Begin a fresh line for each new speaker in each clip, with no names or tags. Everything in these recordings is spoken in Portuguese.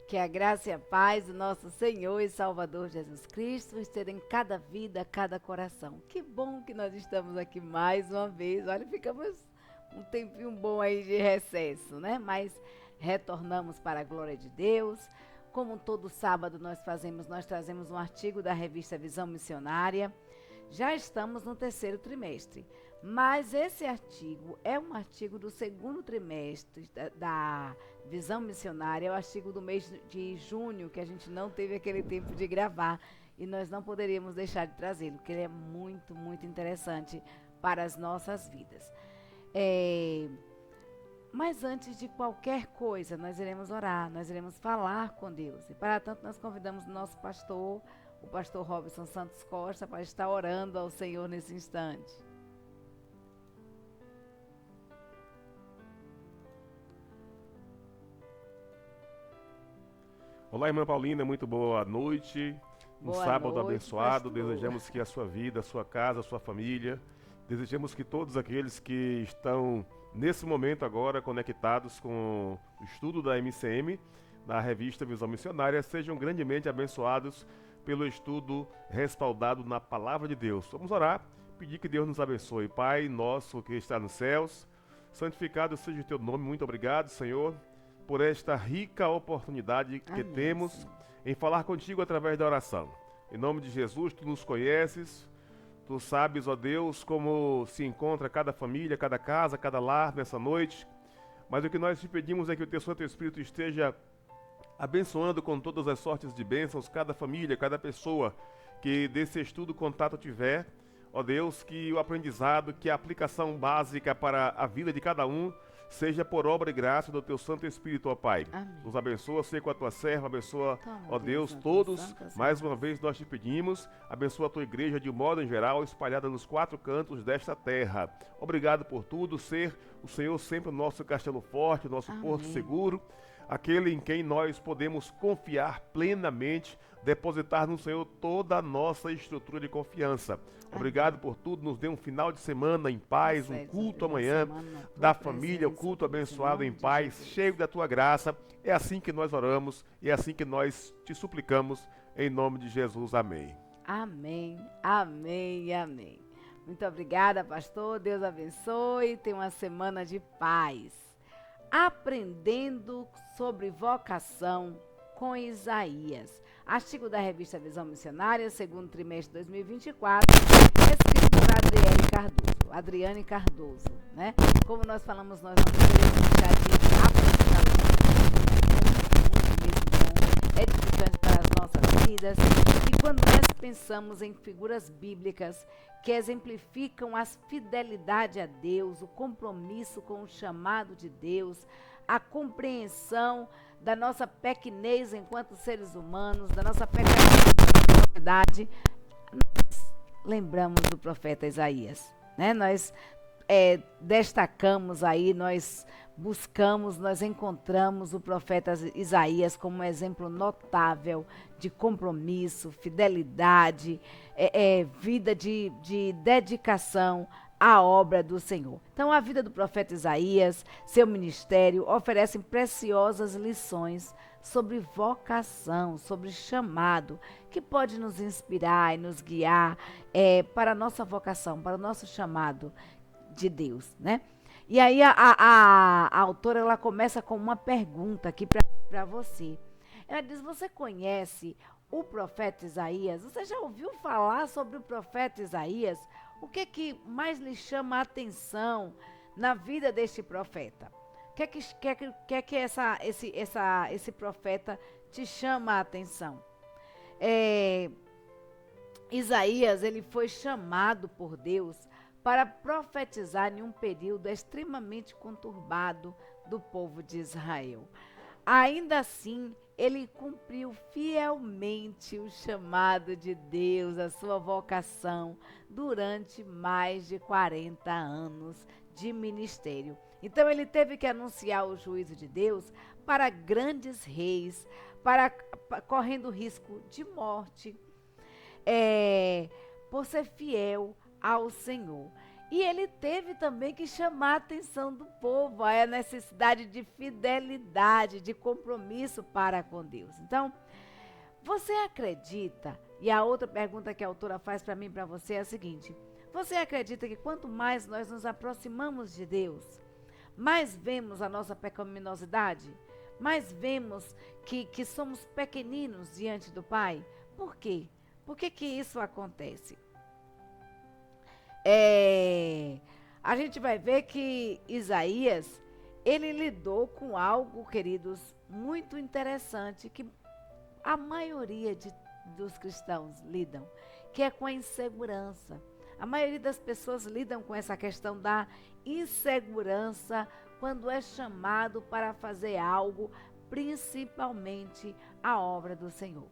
Que a graça e a paz do nosso Senhor e Salvador Jesus Cristo esteja em cada vida, cada coração. Que bom que nós estamos aqui mais uma vez. Olha, ficamos um tempinho bom aí de recesso, né? Mas retornamos para a glória de Deus. Como todo sábado nós trazemos um artigo da revista Visão Missionária. Já estamos no terceiro trimestre, mas esse artigo é um artigo do segundo trimestre da Visão Missionária, é o artigo do mês de junho, que a gente não teve aquele tempo de gravar, e nós não poderíamos deixar de trazê-lo, porque ele é muito, muito interessante para as nossas vidas. Mas antes de qualquer coisa, nós iremos orar, nós iremos falar com Deus. E para tanto, nós convidamos o nosso pastor, o pastor Robson Santos Costa, para estar orando ao Senhor nesse instante.
Olá, irmã Paulina, muito boa noite. Um
Boa
sábado
noite,
abençoado.
pastor.
Desejamos que a sua vida, a sua casa, a sua família, desejamos que todos aqueles que estão nesse momento agora conectados com o estudo da MCM, da revista Visão Missionária, sejam grandemente abençoados pelo estudo respaldado na Palavra de Deus. Vamos orar, pedir que Deus nos abençoe. Pai nosso que está nos céus, santificado seja o teu nome. Muito obrigado, Senhor, por esta rica oportunidade que
Amém,
temos
Senhor.
em falar contigo através da oração. Em nome de Jesus, tu nos conheces, tu sabes, ó Deus, como se encontra cada família, cada casa, cada lar nessa noite. Mas o que nós te pedimos é que o teu Santo Espírito esteja abençoando com todas as sortes de bênçãos cada família, cada pessoa que desse estudo contato tiver. Ó Deus, que o aprendizado, que a aplicação básica para a vida de cada um seja por obra e graça do teu Santo Espírito, ó Pai.
Amém.
Nos abençoa, sei com a tua serva, abençoa,
Toma,
ó Deus,
na tua
todos.
santa
Mais
serva.
uma vez nós te pedimos, abençoa a tua igreja de um modo em geral, espalhada nos quatro cantos desta terra. Obrigado por tudo, ser o Senhor sempre o nosso castelo forte, o nosso porto
Amém.
seguro, aquele em quem nós podemos confiar plenamente, depositar no Senhor toda a nossa estrutura de confiança. Obrigado por tudo, nos dê um final de semana em paz, um
Concede,
culto
Senhor, uma
amanhã
semana na tua
da família, o
presença,
culto
Deus, em
abençoado
nome
em
de
paz,
Jesus.
cheio da tua graça. É assim que nós oramos e é assim que nós te suplicamos, em nome de Jesus. Amém.
Amém, amém e amém. Muito obrigada, pastor. Deus abençoe. Tenha uma semana de paz. Aprendendo sobre vocação com Isaías. Artigo da revista Visão Missionária, segundo trimestre de 2024, escrito por Adriane Cardoso, né? Como nós falamos, nós não poderíamos deixar de apresentar muito mesmo bom, edificante para as nossas vidas. E quando nós pensamos em figuras bíblicas que exemplificam a fidelidade a Deus, o compromisso com o chamado de Deus, a compreensão da nossa pequenez enquanto seres humanos, da nossa pecaminosidade, nós lembramos do profeta Isaías, né? Nós destacamos aí, nós buscamos, nós encontramos o profeta Isaías como um exemplo notável de compromisso, fidelidade, vida de dedicação à obra do Senhor. Então, a vida do profeta Isaías, seu ministério, oferecem preciosas lições sobre vocação, sobre chamado, que pode nos inspirar e nos guiar para a nossa vocação, para o nosso chamado de Deus, né? E aí a autora, ela começa com uma pergunta aqui para você. Ela diz: você conhece o profeta Isaías? Você já ouviu falar sobre o profeta Isaías? O que mais lhe chama a atenção na vida deste profeta? O que esse profeta te chama a atenção? Isaías, ele foi chamado por Deus para profetizar em um período extremamente conturbado do povo de Israel. Ainda assim, ele cumpriu fielmente o chamado de Deus, a sua vocação, durante mais de 40 anos de ministério. Então, ele teve que anunciar o juízo de Deus para grandes reis, correndo risco de morte, por ser fiel ao Senhor. E ele teve também que chamar a atenção do povo, a necessidade de fidelidade, de compromisso para com Deus. Então, você acredita, e a outra pergunta que a autora faz para mim e para você é a seguinte: você acredita que quanto mais nós nos aproximamos de Deus, mais vemos a nossa pecaminosidade? Mais vemos que somos pequeninos diante do Pai? Por quê? Por que isso acontece? A gente vai ver que Isaías, ele lidou com algo, queridos, muito interessante, que a maioria dos cristãos lidam, que é com a insegurança. A maioria das pessoas lidam com essa questão da insegurança quando é chamado para fazer algo, principalmente a obra do Senhor.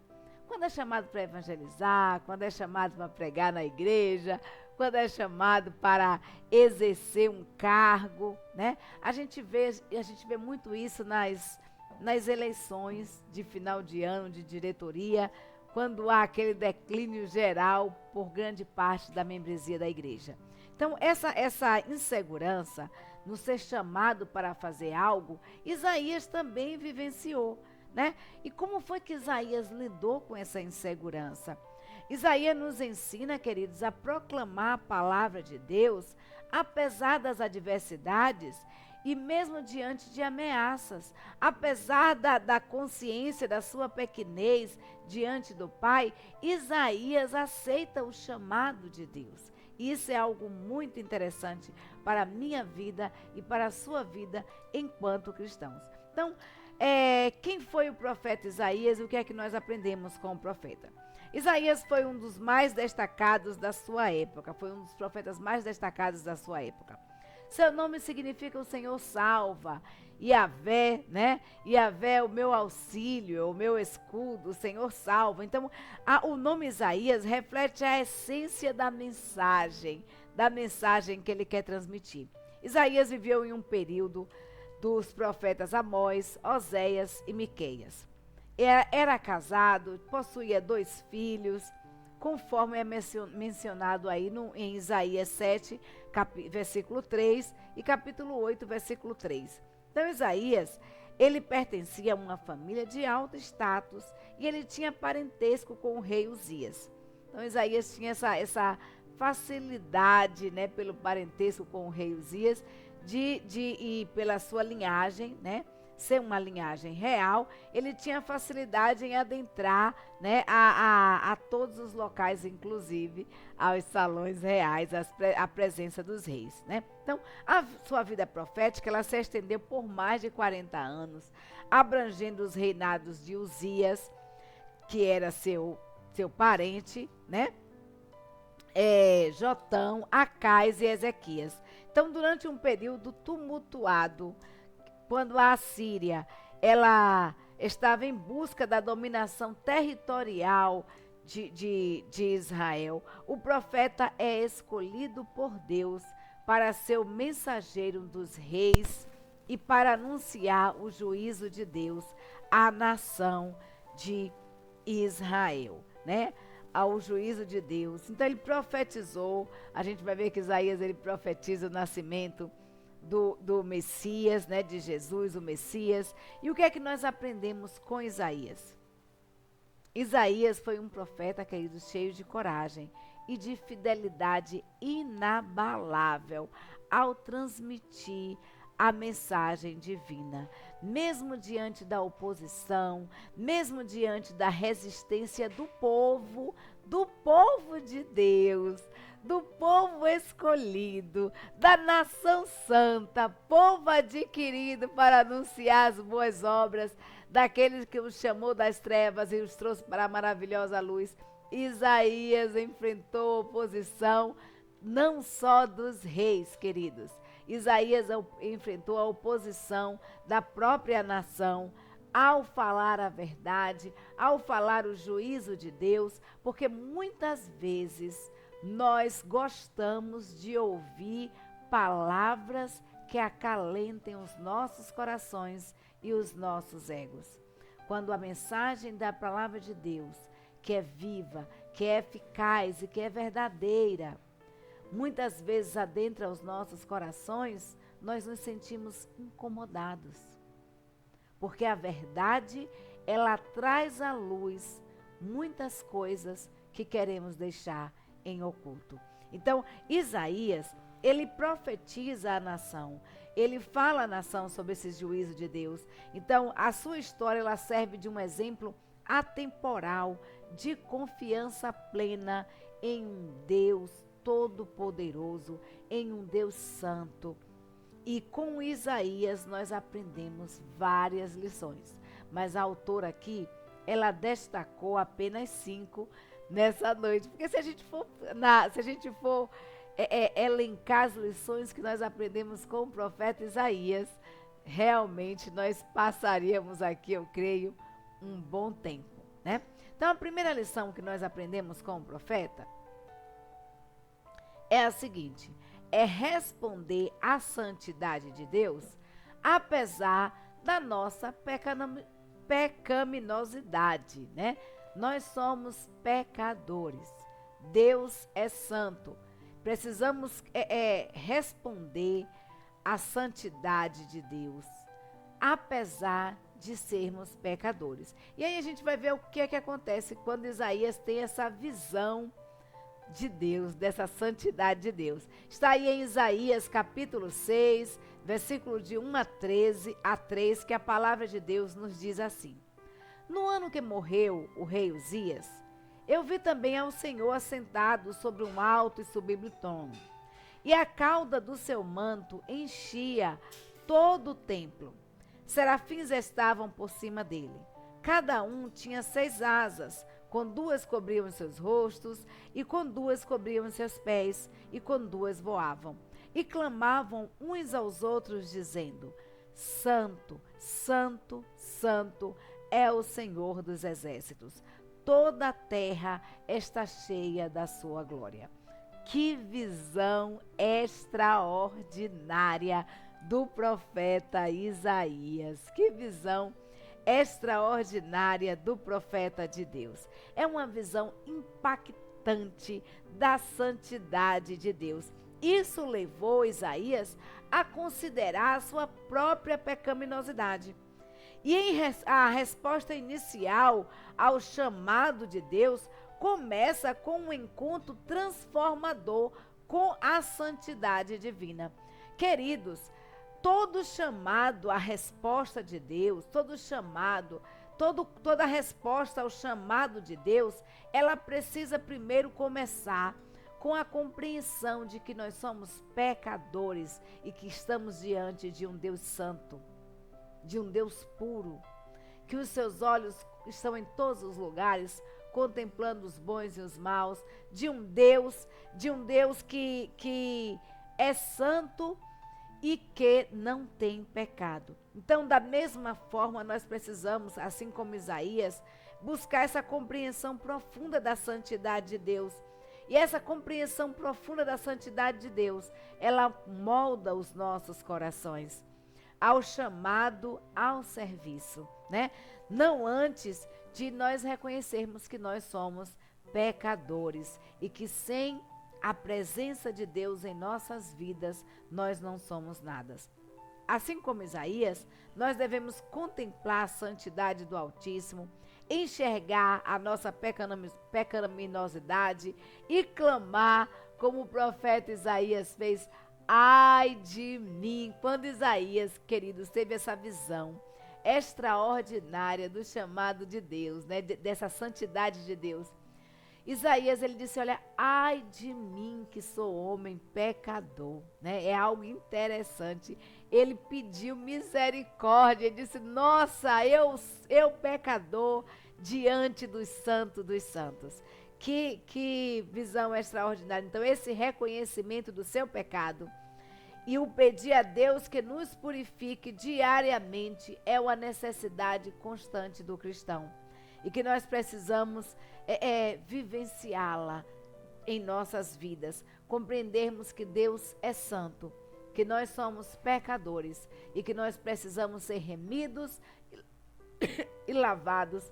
Quando é chamado para evangelizar, quando é chamado para pregar na igreja, quando é chamado para exercer um cargo, né? A gente vê muito isso nas eleições de final de ano, de diretoria, quando há aquele declínio geral por grande parte da membresia da igreja. Então, essa insegurança no ser chamado para fazer algo, Isaías também vivenciou, né? E como foi que Isaías lidou com essa insegurança? Isaías nos ensina, queridos, a proclamar a palavra de Deus, apesar das adversidades e mesmo diante de ameaças. Apesar da consciência da sua pequenez diante do Pai, Isaías aceita o chamado de Deus. Isso é algo muito interessante para a minha vida e para a sua vida enquanto cristãos. Então, quem foi o profeta Isaías e o que é que nós aprendemos com o profeta? Isaías foi um dos mais destacados da sua época, foi um dos profetas mais destacados da sua época. Seu nome significa o Senhor salva, Yahvé, né? Yahvé é o meu auxílio, o meu escudo, o Senhor salva. Então, o nome Isaías reflete a essência da mensagem que ele quer transmitir. Isaías viveu em um período dos profetas Amós, Oséias e Miqueias. Era casado, possuía 2 filhos, conforme é mencionado aí em Isaías 7, versículo 3 e capítulo 8, versículo 3. Então, Isaías, ele pertencia a uma família de alto status e ele tinha parentesco com o rei Uzias. Então, Isaías tinha essa facilidade, né, pelo parentesco com o rei Uzias, e pela sua linhagem, né, ser uma linhagem real, ele tinha facilidade em adentrar, né, a todos os locais, inclusive aos salões reais, a presença dos reis, né? Então, a sua vida profética, ela se estendeu por mais de 40 anos, abrangendo os reinados de Uzias, que era seu parente, né? Jotão, Acais e Ezequias. Então, durante um período tumultuado, quando a Assíria, ela estava em busca da dominação territorial de Israel, o profeta é escolhido por Deus para ser o mensageiro dos reis e para anunciar o juízo de Deus à nação de Israel, né? Ao juízo de Deus. Então ele profetizou, a gente vai ver que Isaías, ele profetiza o nascimento do Messias, né, de Jesus, o Messias. E o que é que nós aprendemos com Isaías? Isaías foi um profeta, queridos, cheio de coragem e de fidelidade inabalável ao transmitir a mensagem divina, mesmo diante da oposição, mesmo diante da resistência do povo de Deus, do povo escolhido, da nação santa, povo adquirido para anunciar as boas obras daqueles que os chamou das trevas e os trouxe para a maravilhosa luz. Isaías enfrentou oposição não só dos reis, queridos. Isaías enfrentou a oposição da própria nação ao falar a verdade, ao falar o juízo de Deus, porque muitas vezes nós gostamos de ouvir palavras que acalentem os nossos corações e os nossos egos. Quando a mensagem da palavra de Deus, que é viva, que é eficaz e que é verdadeira, muitas vezes adentra os nossos corações, nós nos sentimos incomodados. Porque a verdade, ela traz à luz muitas coisas que queremos deixar em oculto. Então, Isaías, ele profetiza a nação, ele fala à nação sobre esse juízo de Deus. Então, a sua história, ela serve de um exemplo atemporal, de confiança plena em um Deus todo-poderoso, em um Deus santo. E com Isaías nós aprendemos várias lições, mas a autora aqui, ela destacou apenas 5 nessa noite, porque se a gente for elencar as lições que nós aprendemos com o profeta Isaías, realmente nós passaríamos aqui, eu creio, um bom tempo, né? Então a primeira lição que nós aprendemos com o profeta é a seguinte: é responder à santidade de Deus, apesar da nossa pecaminosidade, né? Nós somos pecadores. Deus é santo. Precisamos responder à santidade de Deus, apesar de sermos pecadores. E aí a gente vai ver o que é que acontece quando Isaías tem essa visão de Deus, dessa santidade de Deus. Está aí em Isaías capítulo 6, versículo de 1 a 3, que a palavra de Deus nos diz assim: No ano que morreu o rei Uzias, eu vi também ao Senhor assentado sobre um alto e sublime trono, e a cauda do seu manto enchia todo o templo. Serafins estavam por cima dele. Cada um tinha 6 asas, com 2 cobriam seus rostos, e com 2 cobriam seus pés, e com 2 voavam. E clamavam uns aos outros, dizendo: Santo, Santo, Santo é o Senhor dos exércitos. Toda a terra está cheia da sua glória. Que visão extraordinária do profeta Isaías. Que visão extraordinária do profeta de Deus. É uma visão impactante da santidade de Deus. Isso levou Isaías a considerar a sua própria pecaminosidade. E a resposta inicial ao chamado de Deus começa com um encontro transformador com a santidade divina. Queridos, todo chamado à resposta de Deus, toda resposta ao chamado de Deus, ela precisa primeiro começar com a compreensão de que nós somos pecadores e que estamos diante de um Deus santo, de um Deus puro, que os seus olhos estão em todos os lugares, contemplando os bons e os maus, de um Deus que é santo e que não tem pecado. Então, da mesma forma, nós precisamos, assim como Isaías, buscar essa compreensão profunda da santidade de Deus. E essa compreensão profunda da santidade de Deus, ela molda os nossos corações ao chamado ao serviço, né? Não antes de nós reconhecermos que nós somos pecadores e que sem a presença de Deus em nossas vidas, nós não somos nada. Assim como Isaías, nós devemos contemplar a santidade do Altíssimo, enxergar a nossa pecaminosidade e clamar como o profeta Isaías fez: ai de mim! Quando Isaías, queridos, teve essa visão extraordinária do chamado de Deus, né, dessa santidade de Deus, Isaías, ele disse: olha, ai de mim que sou homem pecador, né? É algo interessante. Ele pediu misericórdia, ele disse: nossa, eu pecador diante dos santos. Que visão extraordinária. Então, esse reconhecimento do seu pecado e o pedir a Deus que nos purifique diariamente é uma necessidade constante do cristão. E que nós precisamos vivenciá-la em nossas vidas. Compreendermos que Deus é santo, que nós somos pecadores e que nós precisamos ser remidos e lavados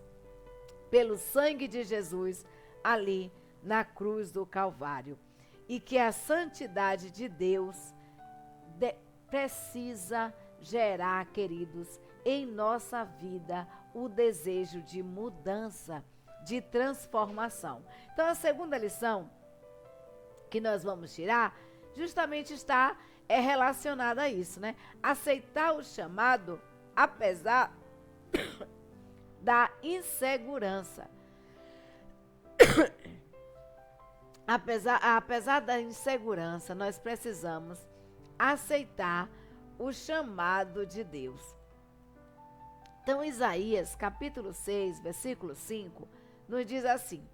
pelo sangue de Jesus ali na cruz do Calvário. e que a santidade de Deus precisa gerar, queridos, em nossa vida o desejo de mudança, de transformação. Então, a segunda lição que nós vamos tirar justamente está relacionada a isso, né? Aceitar o chamado apesar da insegurança. Apesar da insegurança, nós precisamos aceitar o chamado de Deus. Então, Isaías, capítulo 6, versículo 5, nos diz assim: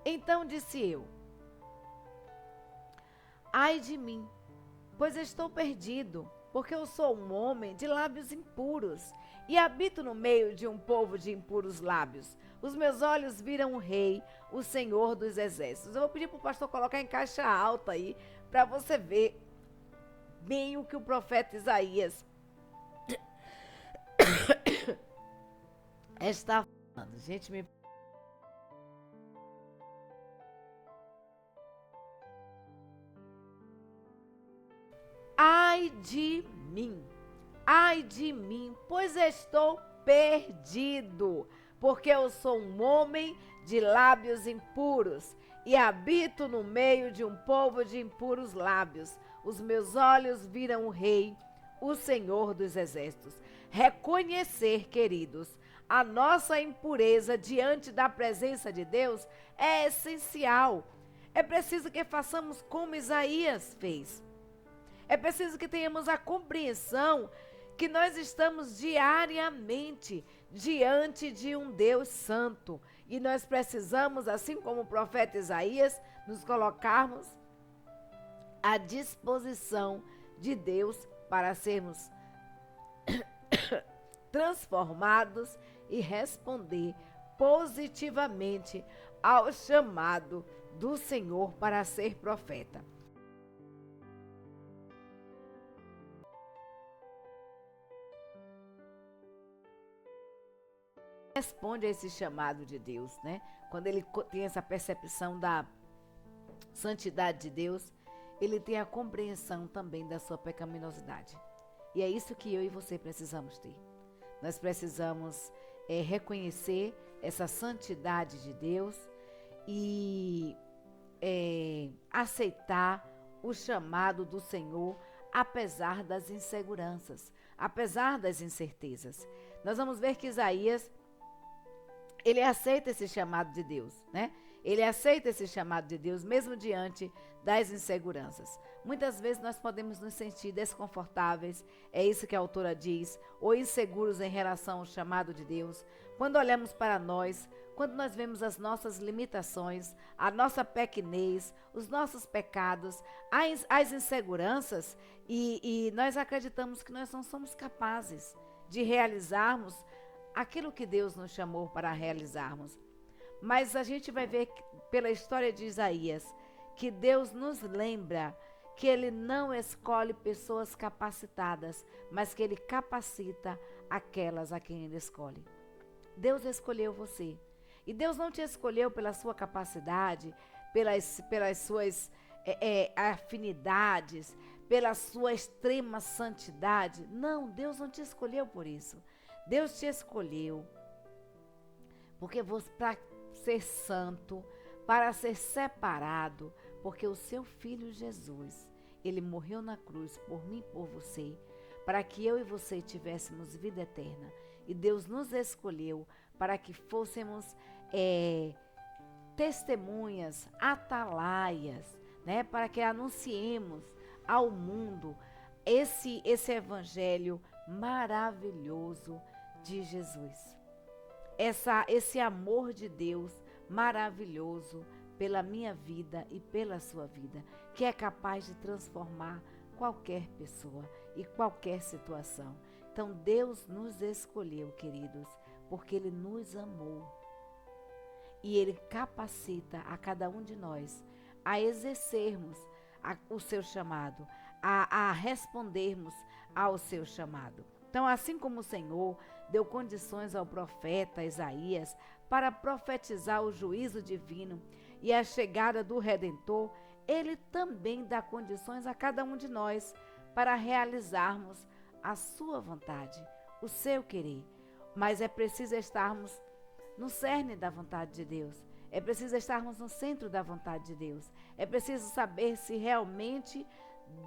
Então disse eu, ai de mim, pois estou perdido, porque eu sou um homem de lábios impuros e habito no meio de um povo de impuros lábios. Os meus olhos viram o Rei, o Senhor dos Exércitos. Eu vou pedir para o pastor colocar em caixa alta aí, para você ver bem o que o profeta Isaías está falando. Gente, me... Ai de mim, pois estou perdido, porque eu sou um homem de lábios impuros e habito no meio de um povo de impuros lábios. Os meus olhos viram o Rei, o Senhor dos Exércitos. Reconhecer, queridos, a nossa impureza diante da presença de Deus é essencial. É preciso que façamos como Isaías fez. É preciso que tenhamos a compreensão que nós estamos diariamente diante de um Deus santo. E nós precisamos, assim como o profeta Isaías, nos colocarmos à disposição de Deus para sermos transformados e responder positivamente ao chamado do Senhor para ser profeta. Responde a esse chamado de Deus, né? Quando ele tem essa percepção da santidade de Deus, ele tem a compreensão também da sua pecaminosidade. E é isso que eu e você precisamos ter. Nós precisamos reconhecer essa santidade de Deus e aceitar o chamado do Senhor, apesar das inseguranças, apesar das incertezas. Nós vamos ver que Isaías, ele aceita esse chamado de Deus, né? Ele aceita esse chamado de Deus mesmo diante das inseguranças. Muitas vezes nós podemos nos sentir desconfortáveis, é isso que a autora diz, ou inseguros em relação ao chamado de Deus. Quando olhamos para nós, quando nós vemos as nossas limitações, a nossa pequenez, os nossos pecados, as inseguranças, e nós acreditamos que nós não somos capazes de realizarmos aquilo que Deus nos chamou para realizarmos. Mas a gente vai ver pela história de Isaías que Deus nos lembra que Ele não escolhe pessoas capacitadas, mas que Ele capacita aquelas a quem Ele escolhe. Deus escolheu você. E Deus não te escolheu pela sua capacidade, pelas suas afinidades, pela sua extrema santidade. Não, Deus não te escolheu por isso. Deus te escolheu porque para ser santo, para ser separado, porque o seu Filho Jesus, ele morreu na cruz por mim e por você, para que eu e você tivéssemos vida eterna. E Deus nos escolheu para que fôssemos testemunhas, atalaias, né? Para que anunciemos ao mundo esse evangelho maravilhoso de Jesus. Esse amor de Deus maravilhoso pela minha vida e pela sua vida, que é capaz de transformar qualquer pessoa e qualquer situação. Então Deus nos escolheu, queridos, porque Ele nos amou. E Ele capacita a cada um de nós a exercermos o seu chamado, a respondermos ao seu chamado. Então, assim como o Senhor deu condições ao profeta Isaías para profetizar o juízo divino e a chegada do Redentor, Ele também dá condições a cada um de nós para realizarmos a sua vontade, o seu querer. Mas é preciso estarmos no cerne da vontade de Deus. É preciso estarmos no centro da vontade de Deus. É preciso saber se realmente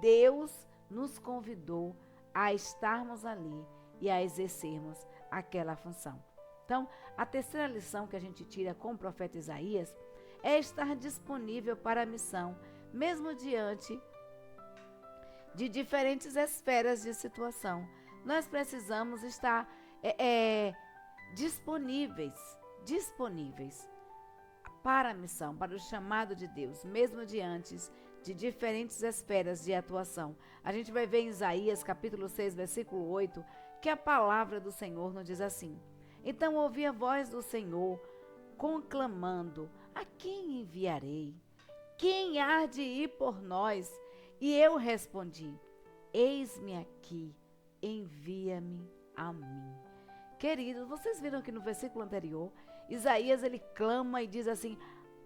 Deus nos convidou a estarmos ali e a exercermos aquela função. Então, a terceira lição que a gente tira com o profeta Isaías é estar disponível para a missão, mesmo diante de diferentes esferas de situação. Nós precisamos estar disponíveis para a missão, para o chamado de Deus, mesmo diante de diferentes esferas de atuação. A gente vai ver em Isaías capítulo 6, versículo 8, que a palavra do Senhor nos diz assim: então ouvi a voz do Senhor conclamando: a quem enviarei? Quem há de ir por nós? E eu respondi: eis-me aqui, envia-me a mim. Queridos, vocês viram que no versículo anterior, Isaías ele clama e diz assim: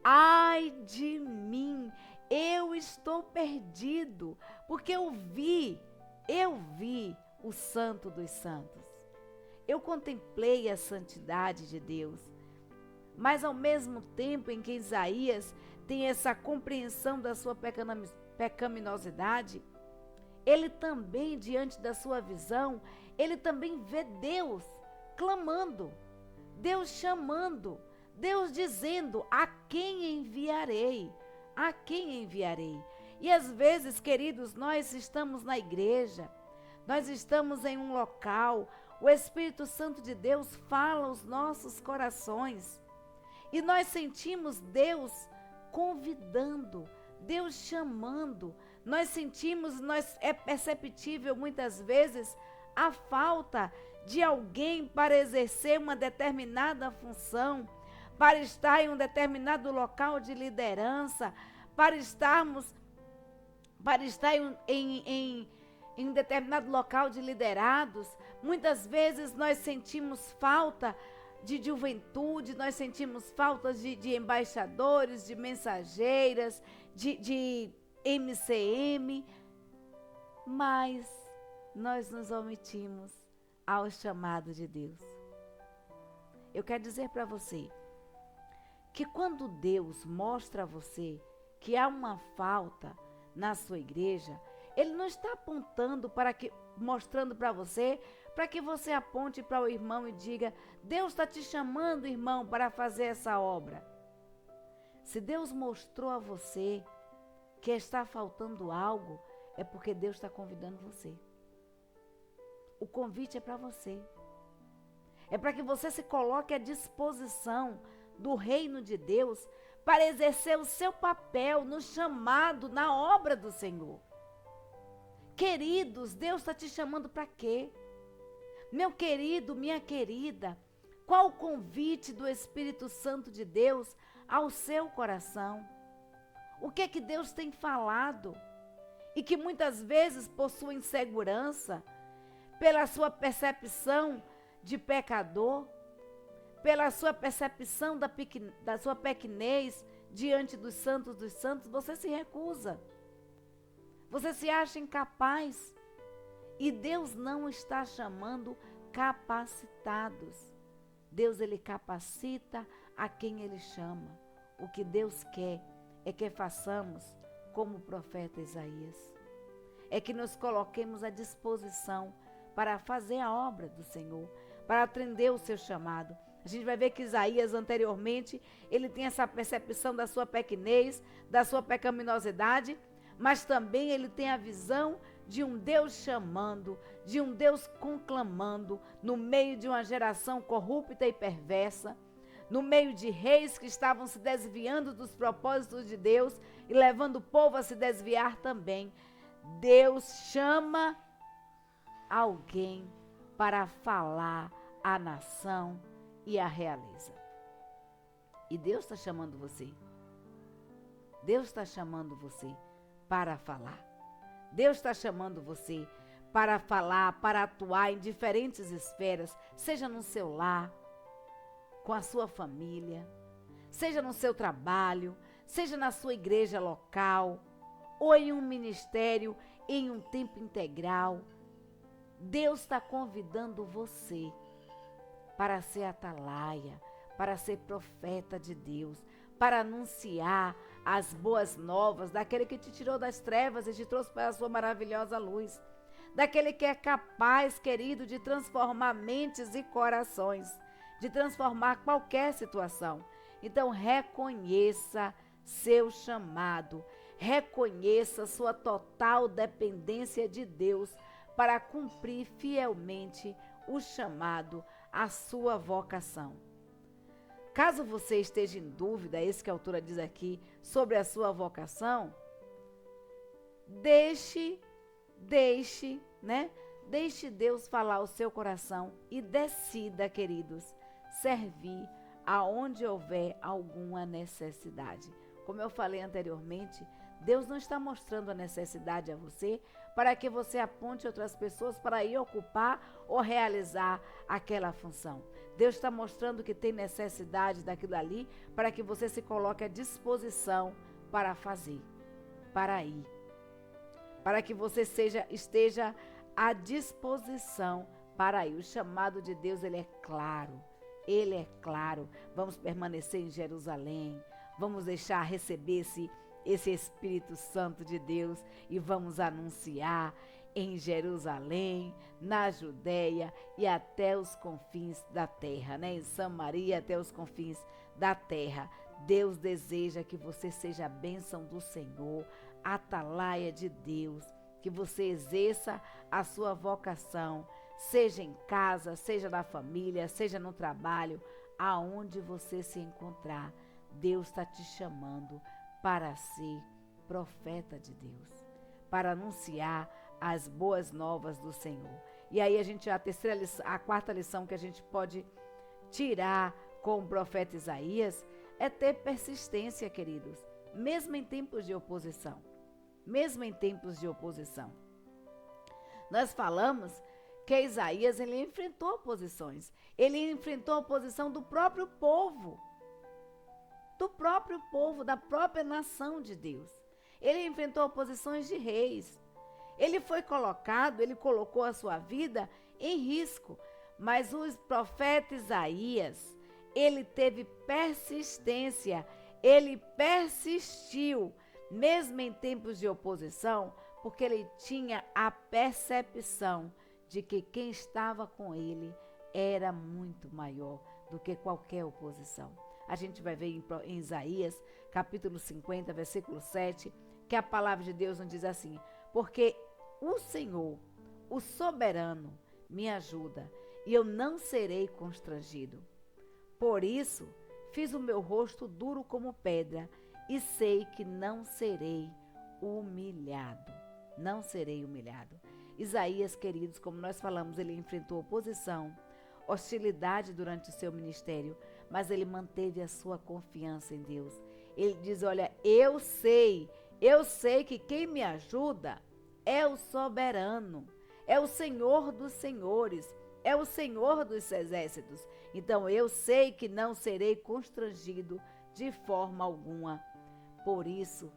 ai de mim, eu estou perdido, porque eu vi o Santo dos Santos. Eu contemplei a santidade de Deus. Mas ao mesmo tempo em que Isaías tem essa compreensão da sua pecaminosidade, ele também, diante da sua visão, ele também vê Deus clamando, Deus chamando, Deus dizendo: a quem enviarei? A quem enviarei? E às vezes, queridos, nós estamos na igreja, nós estamos em um local, o Espírito Santo de Deus fala aos nossos corações e nós sentimos Deus convidando, Deus chamando. Nós sentimos, é perceptível muitas vezes a falta de alguém para exercer uma determinada função, para estar em um determinado local de liderança, para estar em um determinado local de liderados. Muitas vezes nós sentimos falta de juventude, nós sentimos falta de embaixadores, de mensageiras, de MCM, mas nós nos omitimos ao chamado de Deus. Eu quero dizer para você que quando Deus mostra a você que há uma falta na sua igreja, Ele não está apontando mostrando para você, para que você aponte para o irmão e diga: Deus está te chamando, irmão, para fazer essa obra. Se Deus mostrou a você que está faltando algo, é porque Deus está convidando você. O convite é para você. É para que você se coloque à disposição do reino de Deus para exercer o seu papel no chamado, na obra do Senhor. Queridos, Deus está te chamando para quê? Meu querido, minha querida, qual o convite do Espírito Santo de Deus ao seu coração? O que é que Deus tem falado? E que muitas vezes possui insegurança pela sua percepção de pecador, pela sua percepção da sua pequenez diante dos santos, você se recusa. Você se acha incapaz. E Deus não está chamando capacitados. Deus, Ele capacita a quem Ele chama. O que Deus quer é que façamos como o profeta Isaías. É que nos coloquemos à disposição para fazer a obra do Senhor, para atender o seu chamado. A gente vai ver que Isaías anteriormente, ele tem essa percepção da sua pequenez, da sua pecaminosidade, mas também ele tem a visão de um Deus chamando, de um Deus conclamando, no meio de uma geração corrupta e perversa, no meio de reis que estavam se desviando dos propósitos de Deus e levando o povo a se desviar também. Deus chama alguém para falar à nação e a realiza. E Deus está chamando você. Deus está chamando você para falar. Deus está chamando você para falar, para atuar em diferentes esferas, seja no seu lar, com a sua família, seja no seu trabalho, seja na sua igreja local, ou em um ministério, em um tempo integral. Deus está convidando você para ser atalaia, para ser profeta de Deus, para anunciar as boas novas daquele que te tirou das trevas e te trouxe para a sua maravilhosa luz, daquele que é capaz, querido, de transformar mentes e corações, de transformar qualquer situação. Então reconheça seu chamado, reconheça sua total dependência de Deus para cumprir fielmente o chamado, a sua vocação. Caso você esteja em dúvida, isso que a autora diz aqui, sobre a sua vocação, deixe Deus falar o seu coração e decida, queridos, servir aonde houver alguma necessidade. Como eu falei anteriormente, Deus não está mostrando a necessidade a você para que você aponte outras pessoas para ir ocupar ou realizar aquela função. Deus está mostrando que tem necessidade daquilo ali para que você se coloque à disposição para fazer, para ir. Para que você esteja à disposição para ir. O chamado de Deus, ele é claro. Ele é claro. Vamos permanecer em Jerusalém. Vamos deixar receber esse Espírito Santo de Deus e vamos anunciar em Jerusalém, na Judéia e até os confins da terra, né? Em Samaria até os confins da terra. Deus deseja que você seja a bênção do Senhor, atalaia de Deus, que você exerça a sua vocação, seja em casa, seja na família, seja no trabalho, aonde você se encontrar. Deus está te chamando para ser profeta de Deus, para anunciar as boas novas do Senhor. E aí a quarta lição que a gente pode tirar com o profeta Isaías é ter persistência, queridos, mesmo em tempos de oposição. Mesmo em tempos de oposição. Nós falamos que Isaías, ele enfrentou oposições. Ele enfrentou a oposição do próprio povo, da própria nação de Deus. Ele enfrentou oposições de reis. Ele colocou a sua vida em risco. Mas o profeta Isaías, ele teve persistência, ele persistiu, mesmo em tempos de oposição, porque ele tinha a percepção de que quem estava com ele era muito maior do que qualquer oposição. A gente vai ver em Isaías, capítulo 50, versículo 7, que a palavra de Deus nos diz assim: porque o Senhor, o soberano, me ajuda e eu não serei constrangido. Por isso, fiz o meu rosto duro como pedra e sei que não serei humilhado. Não serei humilhado. Isaías, queridos, como nós falamos, ele enfrentou oposição, hostilidade durante o seu ministério, mas ele manteve a sua confiança em Deus. Ele diz, olha, eu sei que quem me ajuda é o soberano, é o Senhor dos senhores, é o Senhor dos exércitos. Então eu sei que não serei constrangido de forma alguma. Por isso,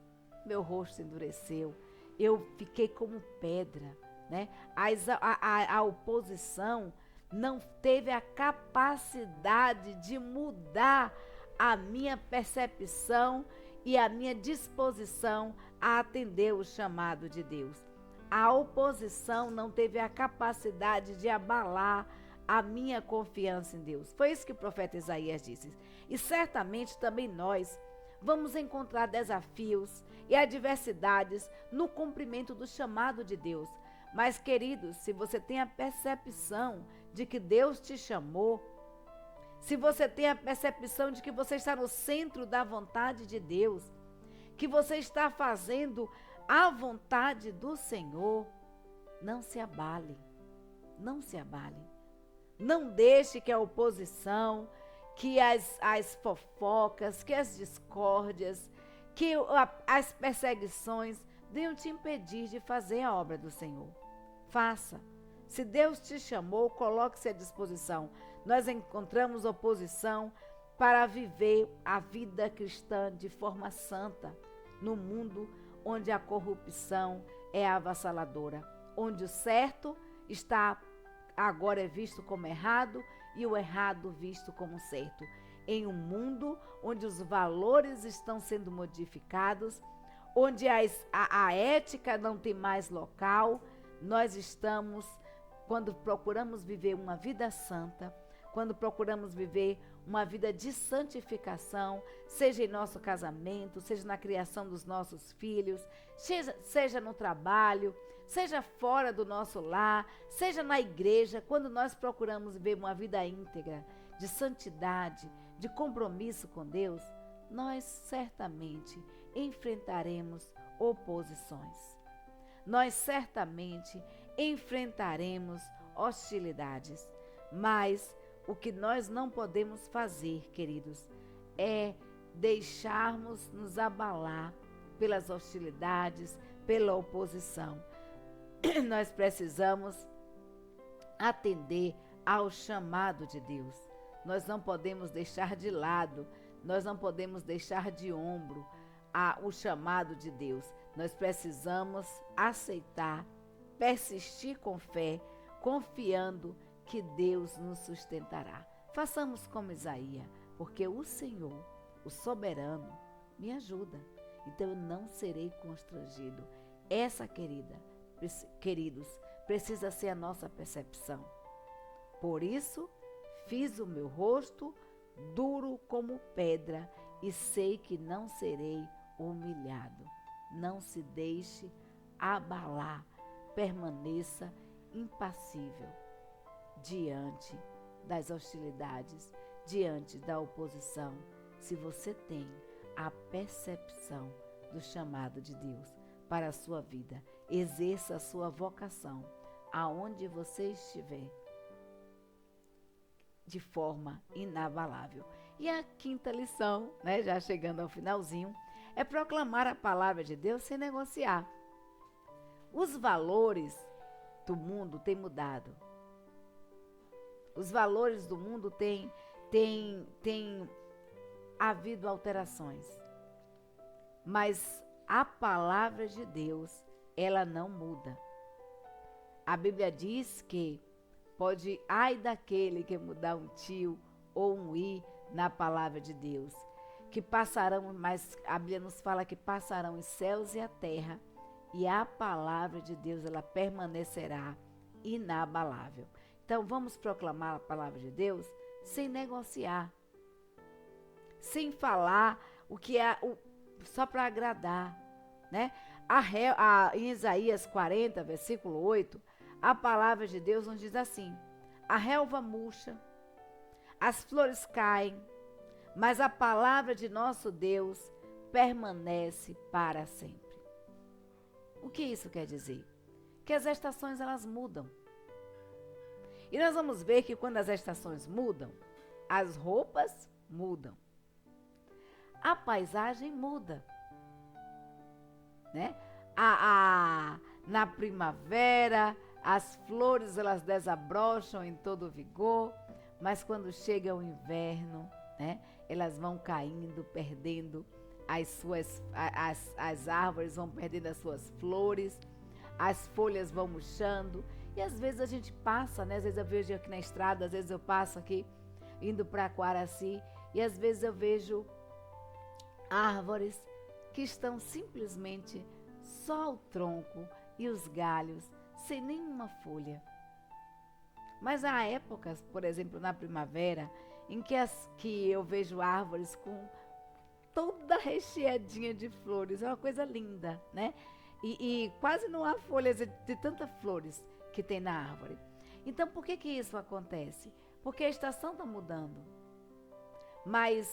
meu rosto endureceu, eu fiquei como pedra, né? A oposição não teve a capacidade de mudar a minha percepção e a minha disposição a atender o chamado de Deus. A oposição não teve a capacidade de abalar a minha confiança em Deus. Foi isso que o profeta Isaías disse. E certamente também nós vamos encontrar desafios e adversidades no cumprimento do chamado de Deus. Mas, queridos, se você tem a percepção de que Deus te chamou, se você tem a percepção de que você está no centro da vontade de Deus, que você está fazendo a vontade do Senhor, não se abale, não se abale. Não deixe que a oposição, que as fofocas, que as discórdias, que as perseguições venham te impedir de fazer a obra do Senhor. Faça. Se Deus te chamou, coloque-se à disposição. Nós encontramos oposição para viver a vida cristã de forma santa, no mundo onde a corrupção é avassaladora, onde o certo está agora é visto como errado e o errado visto como certo. Em um mundo onde os valores estão sendo modificados, onde a ética não tem mais local, nós estamos, quando procuramos viver uma vida santa, quando procuramos viver uma vida de santificação, seja em nosso casamento, seja na criação dos nossos filhos, seja no trabalho, seja fora do nosso lar, seja na igreja, quando nós procuramos viver uma vida íntegra, de santidade, de compromisso com Deus, nós certamente enfrentaremos oposições. Nós certamente enfrentaremos hostilidades, mas o que nós não podemos fazer, queridos, é deixarmos nos abalar pelas hostilidades, pela oposição. Nós precisamos atender ao chamado de Deus. Nós não podemos deixar de lado, nós não podemos deixar de ombro o chamado de Deus. Nós precisamos aceitar, persistir com fé, confiando que Deus nos sustentará. Façamos como Isaías, porque o Senhor, o soberano, me ajuda. Então eu não serei constrangido. Essa, queridos, precisa ser a nossa percepção. Por isso, fiz o meu rosto duro como pedra e sei que não serei humilhado. Não se deixe abalar, permaneça impassível diante das hostilidades, diante da oposição, se você tem a percepção do chamado de Deus para a sua vida. Exerça a sua vocação aonde você estiver, de forma inabalável. E a quinta lição, já chegando ao finalzinho, é proclamar a palavra de Deus sem negociar. Os valores do mundo têm mudado. Os valores do mundo têm havido alterações. Mas a palavra de Deus, ela não muda. A Bíblia diz que ai daquele que mudar um tio ou um i na palavra de Deus, que passarão, mas a Bíblia nos fala que passarão os céus e a terra, e a palavra de Deus, ela permanecerá inabalável. Então vamos proclamar a palavra de Deus sem negociar, sem falar o que é só para agradar, em Isaías 40, versículo 8, a palavra de Deus nos diz assim: a relva murcha, as flores caem, mas a palavra de nosso Deus permanece para sempre. O que isso quer dizer? Que as estações, elas mudam. E nós vamos ver que quando as estações mudam, as roupas mudam. A paisagem muda. Na primavera, as flores, elas desabrocham em todo vigor, mas quando chega o inverno, elas vão caindo, perdendo as árvores vão perdendo as suas flores, as folhas vão murchando. E às vezes a gente passa, às vezes eu vejo aqui na estrada, às vezes eu passo aqui indo para Quaraci, e às vezes eu vejo árvores que estão simplesmente só o tronco e os galhos, sem nenhuma folha. Mas há épocas, por exemplo, na primavera, em que eu vejo árvores com toda recheadinha de flores. É uma coisa linda, E quase não há folhas de tantas flores que tem na árvore. Então, por que isso acontece? Porque a estação está mudando. Mas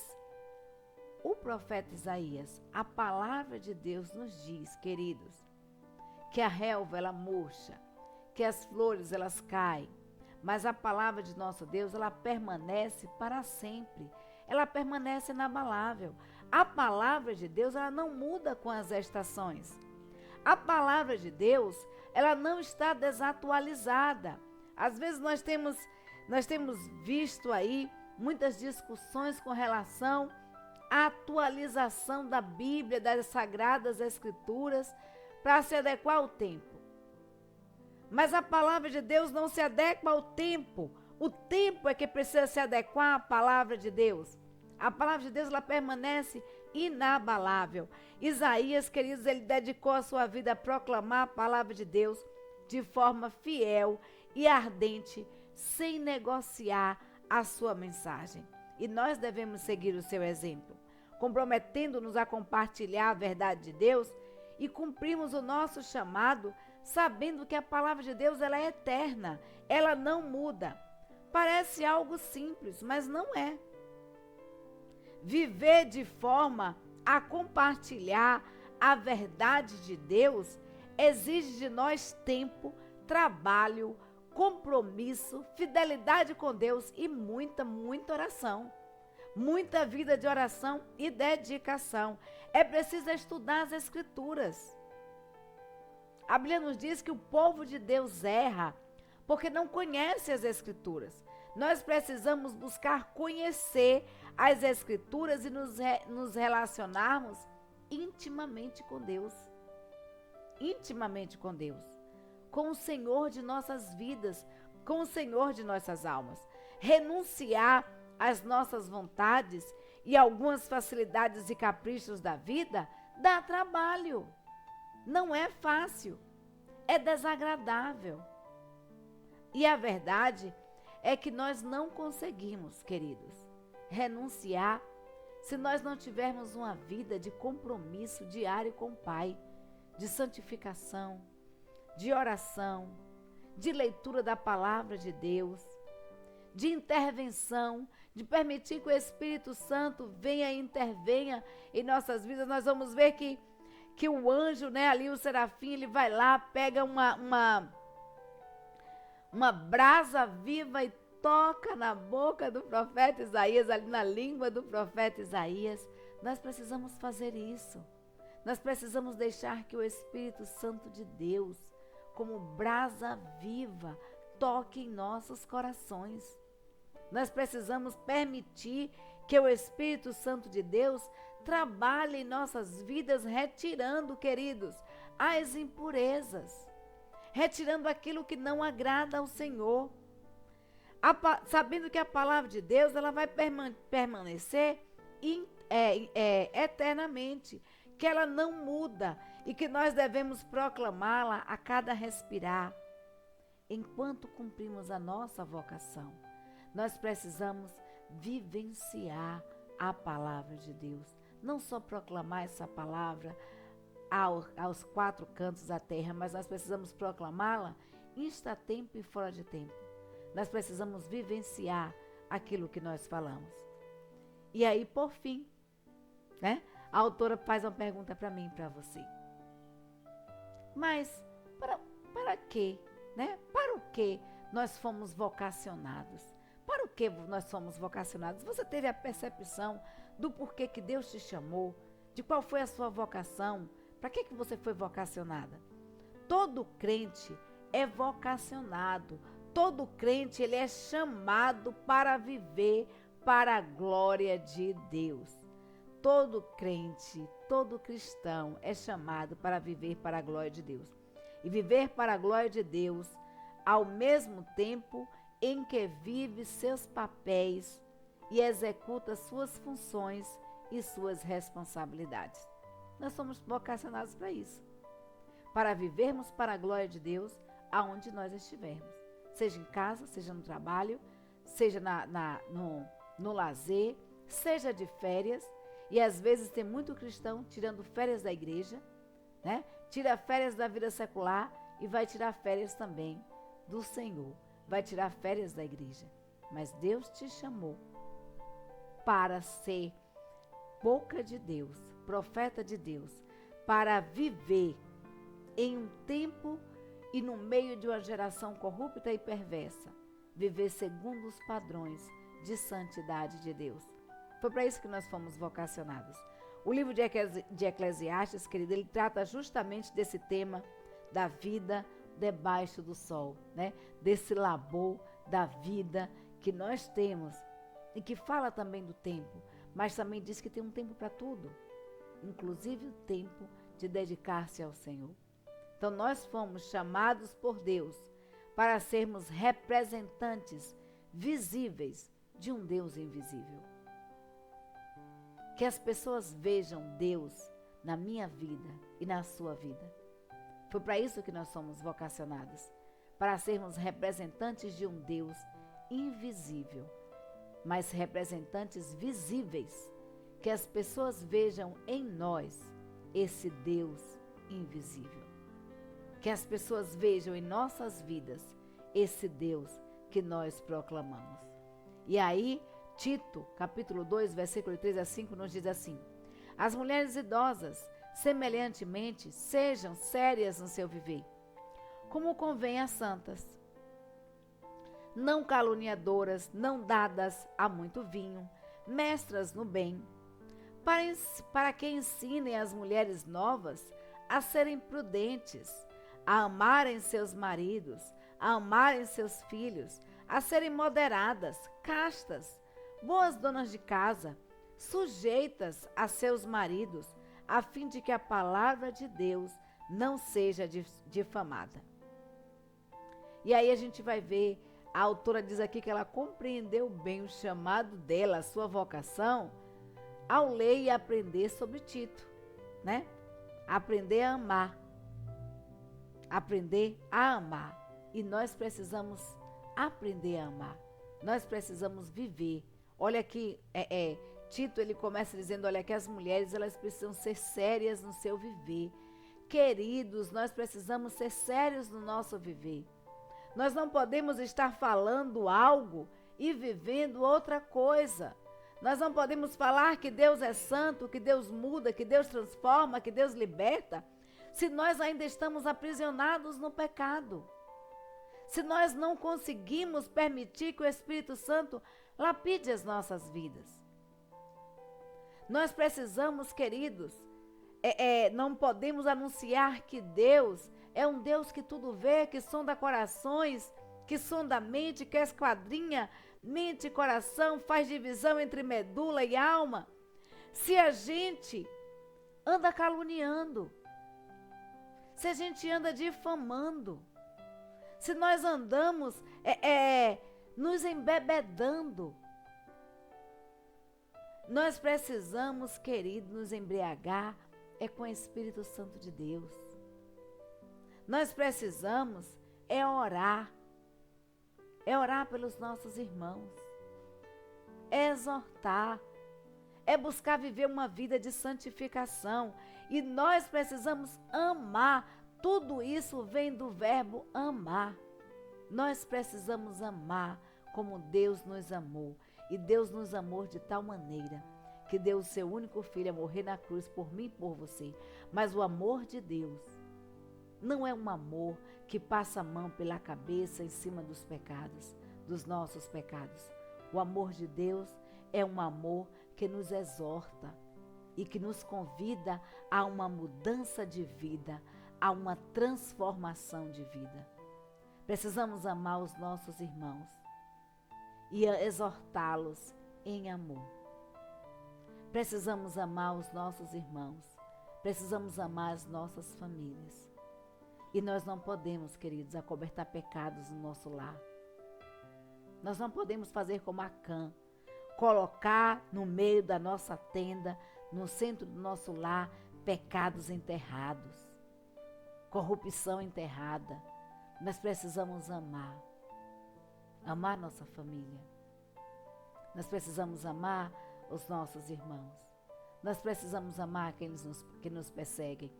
o profeta Isaías, a palavra de Deus nos diz, queridos, que a relva, ela murcha, que as flores, elas caem, mas a palavra de nosso Deus, ela permanece para sempre. Ela permanece inabalável. A palavra de Deus, ela não muda com as estações. A palavra de Deus, ela não está desatualizada. Às vezes nós temos visto aí muitas discussões com relação à atualização da Bíblia, das Sagradas Escrituras, para se adequar ao tempo. Mas a palavra de Deus não se adequa ao tempo. O tempo é que precisa se adequar à palavra de Deus. A palavra de Deus, ela permanece inabalável. Isaías, queridos, ele dedicou a sua vida a proclamar a palavra de Deus de forma fiel e ardente, sem negociar a sua mensagem. E nós devemos seguir o seu exemplo, comprometendo-nos a compartilhar a verdade de Deus e cumprirmos o nosso chamado, sabendo que a palavra de Deus, ela é eterna, ela não muda. Parece algo simples, mas não é. Viver de forma a compartilhar a verdade de Deus exige de nós tempo, trabalho, compromisso, fidelidade com Deus e muita oração. Muita vida de oração e dedicação. É preciso estudar as Escrituras. A Bíblia nos diz que o povo de Deus erra porque não conhece as Escrituras. Nós precisamos buscar conhecer as Escrituras e nos relacionarmos intimamente com Deus. Intimamente com Deus. Com o Senhor de nossas vidas, com o Senhor de nossas almas. Renunciar às nossas vontades e algumas facilidades e caprichos da vida dá trabalho. Não é fácil. É desagradável. E a verdade é que nós não conseguimos, queridos, renunciar se nós não tivermos uma vida de compromisso diário com o Pai, de santificação, de oração, de leitura da palavra de Deus, de intervenção, de permitir que o Espírito Santo venha e intervenha em nossas vidas. Nós vamos ver que o anjo, né, ali o serafim, ele vai lá, pega uma brasa viva e toca na boca do profeta Isaías, ali na língua do profeta Isaías. Nós precisamos fazer isso. Nós precisamos deixar que o Espírito Santo de Deus, como brasa viva, toque em nossos corações. Nós precisamos permitir que o Espírito Santo de Deus trabalhe em nossas vidas, retirando, queridos, as impurezas, retirando aquilo que não agrada ao Senhor. Sabendo que a palavra de Deus, ela vai permanecer eternamente, que ela não muda e que nós devemos proclamá-la a cada respirar. Enquanto cumprimos a nossa vocação, nós precisamos vivenciar a palavra de Deus. Não só proclamar essa palavra aos quatro cantos da terra, mas nós precisamos proclamá-la insta-tempo e fora de tempo. Nós precisamos vivenciar aquilo que nós falamos. E aí, por fim, né, a autora faz uma pergunta para mim e para você. Mas para quê? Né? Para o que nós fomos vocacionados? Para o que nós fomos vocacionados? Você teve a percepção do porquê que Deus te chamou? De qual foi a sua vocação? Para que você foi vocacionada? Todo crente é vocacionado. Todo crente, ele é chamado para viver para a glória de Deus. Todo crente, todo cristão é chamado para viver para a glória de Deus. E viver para a glória de Deus, ao mesmo tempo em que vive seus papéis e executa suas funções e suas responsabilidades. Nós somos vocacionados para isso. Para vivermos para a glória de Deus, aonde nós estivermos. Seja em casa, seja no trabalho, seja no lazer, seja de férias. E às vezes tem muito cristão tirando férias da igreja, né? Tira férias da vida secular e vai tirar férias também do Senhor. Vai tirar férias da igreja. Mas Deus te chamou para ser boca de Deus, profeta de Deus, para viver em um tempo e no meio de uma geração corrupta e perversa, viver segundo os padrões de santidade de Deus. Foi para isso que nós fomos vocacionados. O livro de Eclesiastes, querido, ele trata justamente desse tema da vida debaixo do sol, né? Desse labor da vida que nós temos e que fala também do tempo, mas também diz que tem um tempo para tudo, inclusive o tempo de dedicar-se ao Senhor. Então nós fomos chamados por Deus para sermos representantes visíveis de um Deus invisível. Que as pessoas vejam Deus na minha vida e na sua vida. Foi para isso que nós somos vocacionados, para sermos representantes de um Deus invisível, mas representantes visíveis, que as pessoas vejam em nós esse Deus invisível. Que as pessoas vejam em nossas vidas esse Deus que nós proclamamos. E aí, Tito, capítulo 2, versículo 3 a 5, nos diz assim: as mulheres idosas, semelhantemente, sejam sérias no seu viver, como convém às santas, não caluniadoras, não dadas a muito vinho, mestras no bem, para que ensinem as mulheres novas a serem prudentes, a amarem seus maridos, a amarem seus filhos, a serem moderadas, castas, boas donas de casa, sujeitas a seus maridos, a fim de que a palavra de Deus não seja difamada. E aí a gente vai ver, a autora diz aqui que ela compreendeu bem o chamado dela, a sua vocação, ao ler e aprender sobre Tito, né? Aprender a amar. Aprender a amar. E nós precisamos aprender a amar. Nós precisamos viver. Olha aqui, Tito, ele começa dizendo, olha que as mulheres, elas precisam ser sérias no seu viver. Queridos, nós precisamos ser sérios no nosso viver. Nós não podemos estar falando algo e vivendo outra coisa. Nós não podemos falar que Deus é santo, que Deus muda, que Deus transforma, que Deus liberta, se nós ainda estamos aprisionados no pecado. Se nós não conseguimos permitir que o Espírito Santo lapide as nossas vidas. Nós precisamos, queridos, não podemos anunciar que Deus é um Deus que tudo vê, que sonda corações, que sonda a mente, que esquadrinha mente e coração, faz divisão entre medula e alma. Se a gente anda caluniando, se a gente anda difamando, se nós andamos nos embebedando, nós precisamos, querido, nos embriagar com o Espírito Santo de Deus. Nós precisamos orar. Orar pelos nossos irmãos. Exortar. Buscar viver uma vida de santificação. E nós precisamos amar. Tudo isso vem do verbo amar. Nós precisamos amar como Deus nos amou. E Deus nos amou de tal maneira que deu o seu único filho a morrer na cruz por mim e por você. Mas o amor de Deus não é um amor que passa a mão pela cabeça em cima dos pecados, dos nossos pecados. O amor de Deus é um amor que nos exorta e que nos convida a uma mudança de vida, a uma transformação de vida. Precisamos amar os nossos irmãos e exortá-los em amor. Precisamos amar os nossos irmãos, precisamos amar as nossas famílias. E nós não podemos, queridos, acobertar pecados no nosso lar. Nós não podemos fazer como Acã, colocar no meio da nossa tenda, no centro do nosso lar, pecados enterrados, corrupção enterrada. Nós precisamos amar nossa família. Nós precisamos amar os nossos irmãos. Nós precisamos amar aqueles que nos perseguem.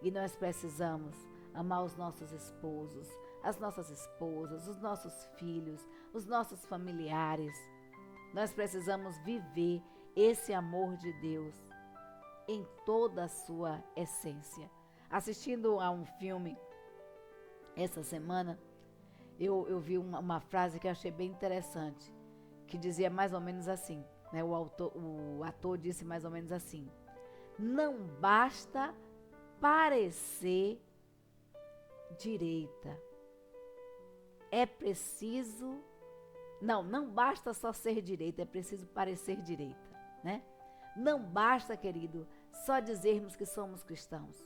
E nós precisamos amar os nossos esposos, as nossas esposas, os nossos filhos, os nossos familiares. Nós precisamos viver esse amor de Deus em toda a sua essência. Assistindo a um filme essa semana, eu vi uma frase que eu achei bem interessante, que dizia mais ou menos assim, né? O ator disse mais ou menos assim: não basta parecer direita, é preciso Não basta só ser direita, é preciso parecer direita, né? Não basta, querido, só dizermos que somos cristãos.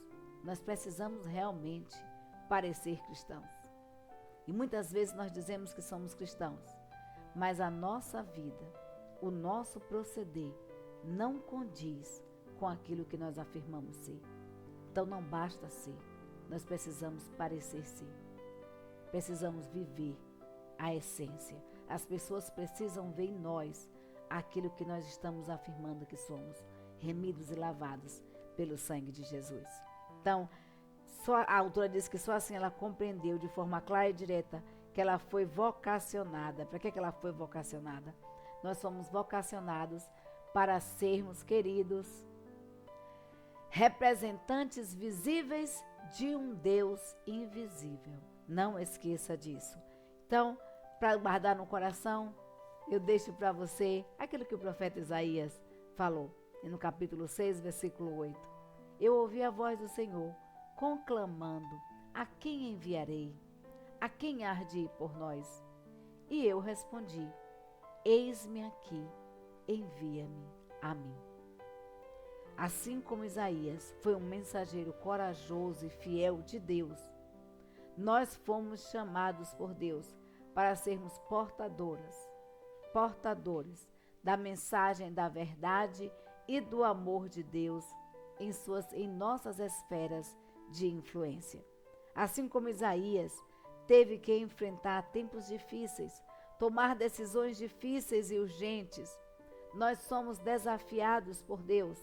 Nós precisamos realmente parecer cristãos. E muitas vezes nós dizemos que somos cristãos, mas a nossa vida, o nosso proceder, não condiz com aquilo que nós afirmamos ser. Então não basta ser, nós precisamos parecer ser. Precisamos viver a essência. As pessoas precisam ver em nós aquilo que nós estamos afirmando que somos, remidos e lavados pelo sangue de Jesus. Então, a autora diz que só assim ela compreendeu de forma clara e direta que ela foi vocacionada. Para que ela foi vocacionada? Nós somos vocacionados para sermos, queridos, representantes visíveis de um Deus invisível. Não esqueça disso. Então, para guardar no coração, eu deixo para você aquilo que o profeta Isaías falou, no capítulo 6, versículo 8. Eu ouvi a voz do Senhor, conclamando, a quem enviarei? A quem há de ir por nós? E eu respondi, eis-me aqui, envia-me a mim. Assim como Isaías foi um mensageiro corajoso e fiel de Deus, nós fomos chamados por Deus para sermos portadores da mensagem da verdade e do amor de Deus em nossas esferas de influência. Assim como Isaías teve que enfrentar tempos difíceis, tomar decisões difíceis e urgentes, nós somos desafiados por Deus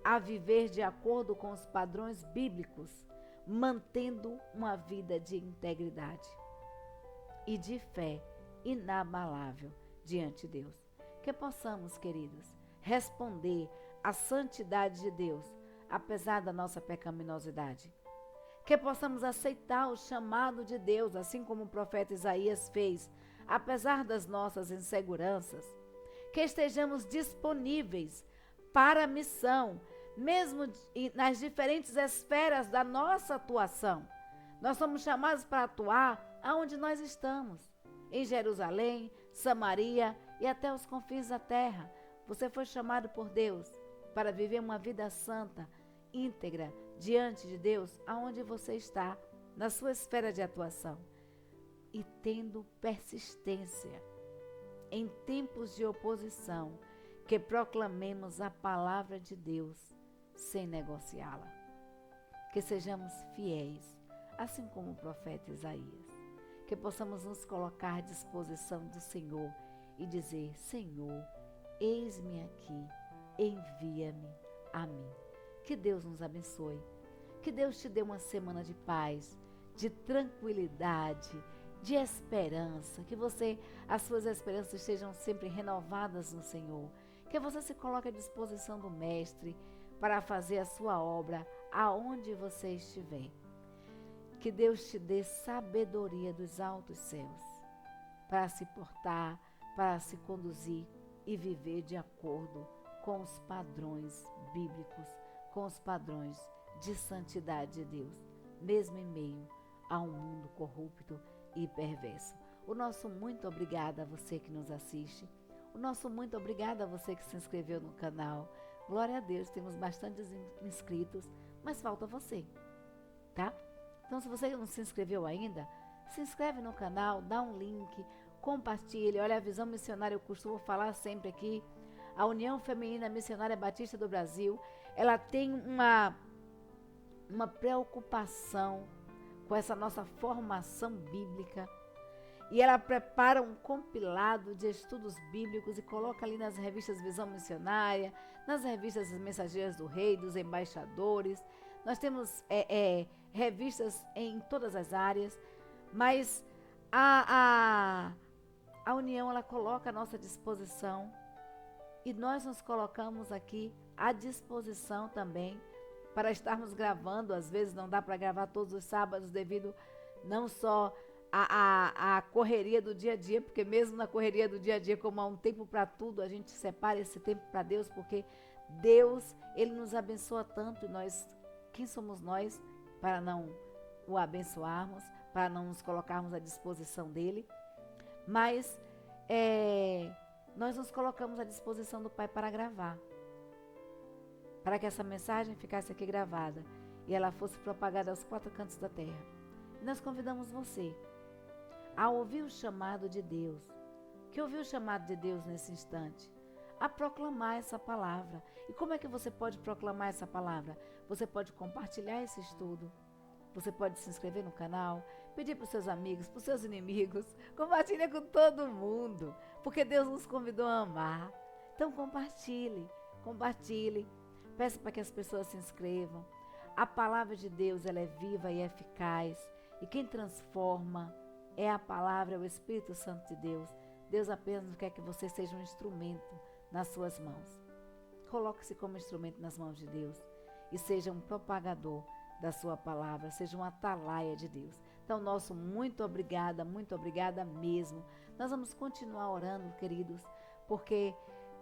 a viver de acordo com os padrões bíblicos, mantendo uma vida de integridade e de fé inabalável diante de Deus. Que possamos, queridos, responder à santidade de Deus, apesar da nossa pecaminosidade. Que possamos aceitar o chamado de Deus, assim como o profeta Isaías fez, apesar das nossas inseguranças. Que estejamos disponíveis para a missão, mesmo nas diferentes esferas da nossa atuação. Nós somos chamados para atuar aonde nós estamos, em Jerusalém, Samaria e até os confins da terra. Você foi chamado por Deus para viver uma vida santa, íntegra, diante de Deus, aonde você está, na sua esfera de atuação. E tendo persistência, em tempos de oposição, que proclamemos a palavra de Deus, sem negociá-la. Que sejamos fiéis, assim como o profeta Isaías. Que possamos nos colocar à disposição do Senhor e dizer, Senhor, eis-me aqui, envia-me a mim. Que Deus nos abençoe. Que Deus te dê uma semana de paz, de tranquilidade, de esperança. Que as suas esperanças sejam sempre renovadas no Senhor. Que você se coloque à disposição do Mestre para fazer a sua obra aonde você estiver. Que Deus te dê sabedoria dos altos céus para se portar, para se conduzir e viver de acordo com os padrões bíblicos, com os padrões de santidade de Deus, mesmo em meio a um mundo corrupto e perverso. O nosso muito obrigado a você que nos assiste. O nosso muito obrigado a você que se inscreveu no canal. Glória a Deus, temos bastantes inscritos, mas falta você, tá? Então, se você não se inscreveu ainda, se inscreve no canal, dá um link, compartilhe. Olha, a Visão Missionária, eu costumo falar sempre aqui, a União Feminina Missionária Batista do Brasil, ela tem uma preocupação com essa nossa formação bíblica, e ela prepara um compilado de estudos bíblicos e coloca ali nas revistas Visão Missionária, nas revistas Mensageiras do Rei, dos Embaixadores. Nós temos revistas em todas as áreas, mas a União, ela coloca à nossa disposição e nós nos colocamos aqui à disposição também para estarmos gravando. Às vezes não dá para gravar todos os sábados devido não só a correria do dia a dia, porque mesmo na correria do dia a dia, como há um tempo para tudo, a gente separa esse tempo para Deus, porque Deus, Ele nos abençoa tanto, e nós, quem somos nós para não o abençoarmos, para não nos colocarmos à disposição dEle? Mas nós nos colocamos à disposição do Pai para gravar, para que essa mensagem ficasse aqui gravada e ela fosse propagada aos 4 cantos da terra. E nós convidamos você a ouvir o chamado de Deus, que ouviu o chamado de Deus nesse instante, a proclamar essa palavra. E como é que você pode proclamar essa palavra? Você pode compartilhar esse estudo, você pode se inscrever no canal, pedir para os seus amigos, para os seus inimigos, compartilha com todo mundo, porque Deus nos convidou a amar. Então compartilhe, peça para que as pessoas se inscrevam. A palavra de Deus, ela é viva e eficaz, e quem transforma é a palavra, é o Espírito Santo de Deus. Deus apenas quer que você seja um instrumento nas suas mãos. Coloque-se como instrumento nas mãos de Deus e seja um propagador da sua palavra, seja um atalaia de Deus. Então, nosso muito obrigada mesmo. Nós vamos continuar orando, queridos, porque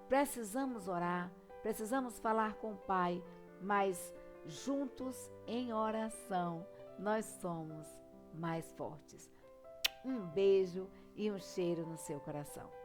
precisamos orar, precisamos falar com o Pai, mas juntos em oração nós somos mais fortes. Um beijo e um cheiro no seu coração.